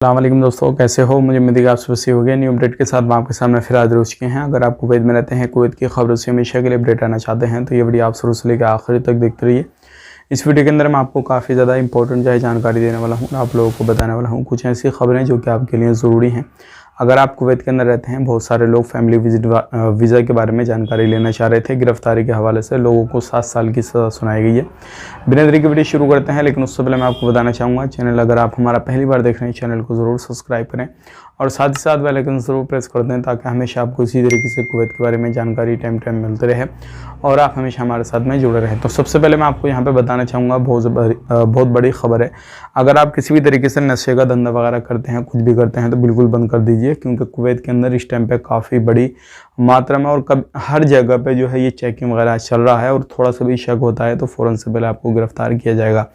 अस्सलाम दोस्तों, कैसे हो। मुझे उम्मीद है कि आप सब सही हो गए। न्यू अपडेट के साथ मैं आपके सामने फिर हाजिर हो चुके हैं। अगर आप कुवैत में रहते हैं, कुवैत की खबरों से हमेशा के लिए अपडेट आना चाहते हैं तो ये वीडियो आप शुरू से लेकर आखिर तक देखते रहिए। इस वीडियो के अंदर मैं आपको काफ़ी ज़्यादा इंपॉर्टेंट जानकारी देने वाला हूँ। आप लोगों को बताने वाला हूँ कुछ ऐसी खबरें जो कि आपके लिए ज़रूरी हैं। अगर आप कुवैत के अंदर रहते हैं, बहुत सारे लोग फैमिली वीज़ा के बारे में जानकारी लेना चाह रहे थे। गिरफ्तारी के हवाले से लोगों को 7 साल की सज़ा सुनाई गई है। बिना देरी के वीडियो शुरू करते हैं, लेकिन उससे पहले मैं आपको बताना चाहूँगा, चैनल अगर आप हमारा पहली बार देख रहे हैं, चैनल को ज़रूर सब्सक्राइब करें और साथ ही साथ बेल आइकन ज़रूर प्रेस कर दें ताकि हमेशा आपको इसी तरीके से कुवैत के बारे में जानकारी टाइम मिलती रहे और आप हमेशा हमारे साथ में जुड़े रहें। तो सबसे पहले मैं आपको यहाँ पे बताना चाहूँगा, बहुत बड़ी खबर है। अगर आप किसी भी तरीके से नशे का धंधा वगैरह करते हैं, कुछ भी करते हैं, तो बिल्कुल बंद कर दीजिए, क्योंकि कुवैत के अंदर इस टाइम पे काफ़ी बड़ी मात्रा में और हर जगह पे जो है ये चेकिंग वगैरह चल रहा है और थोड़ा सा भी शक होता है तो फ़ौरन से पहले आपको गिरफ्तार किया जाएगा।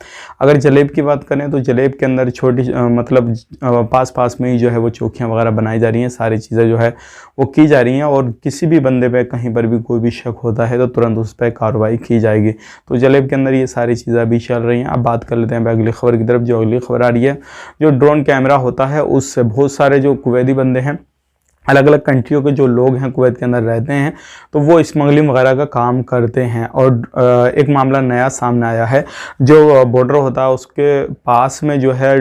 अगर जलेब की बात करें तो जलेब के अंदर छोटी मतलब पास में ही जो है वो चौकियाँ वगैरह बनाई जा रही हैं, सारी चीज़ें जो है वो की जा रही हैं और किसी भी बंदे पे कहीं पर भी कोई भी शक होता है तो तुरंत उस पर कार्रवाई की जाएगी। तो जलेब के अंदर ये सारी चीज़ें अभी चल रही हैं। अब बात कर लेते हैं अगली खबर की तरफ। जो अगली खबर आ रही है, जो ड्रोन कैमरा होता है उससे बहुत सारे जो कुवैती बंदे हैं, अलग अलग कंट्रियों के जो लोग हैं कुवैत के अंदर रहते हैं, तो वो स्मगलिंग वगैरह का काम करते हैं। और एक मामला नया सामने आया है, जो बॉर्डर होता है उसके पास में जो है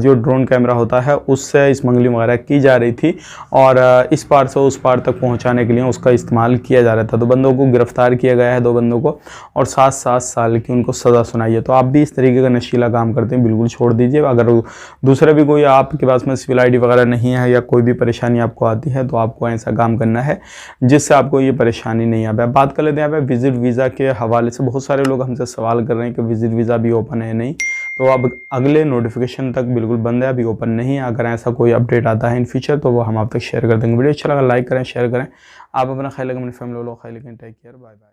जो ड्रोन कैमरा होता है उससे स्मगलिंग वगैरह की जा रही थी और इस पार से उस पार तक पहुंचाने के लिए उसका इस्तेमाल किया जा रहा था। तो बंदों को गिरफ्तार किया गया है, 2 बंदों को, और 7 साल की उनको सज़ा सुनाई है। तो आप भी इस तरीके का नशीला काम करते हैं, बिल्कुल छोड़ दीजिए। अगर दूसरे भी कोई आपके पास में सिविल ID वगैरह नहीं है या कोई भी परेशानी आपको आती है तो आपको ऐसा काम करना है जिससे आपको ये परेशानी नहीं आए। बात कर लेते हैं यहाँ पे विजिट वीज़ा के हवाले से। बहुत सारे लोग हमसे सवाल कर रहे हैं कि विजिट वीज़ा भी ओपन है नहीं, तो अब अगले नोटिफिकेशन तक बिल्कुल बंद है, अभी ओपन नहीं है। अगर ऐसा कोई अपडेट आता है इन फ्यूचर तो वो हम आप तक शेयर कर देंगे। वीडियो अच्छा लगा लाइक करें, शेयर करें। आप अपना ख्याल रखें, अपनी फैमिली वालों का ख्याल रखें। Take care, bye bye.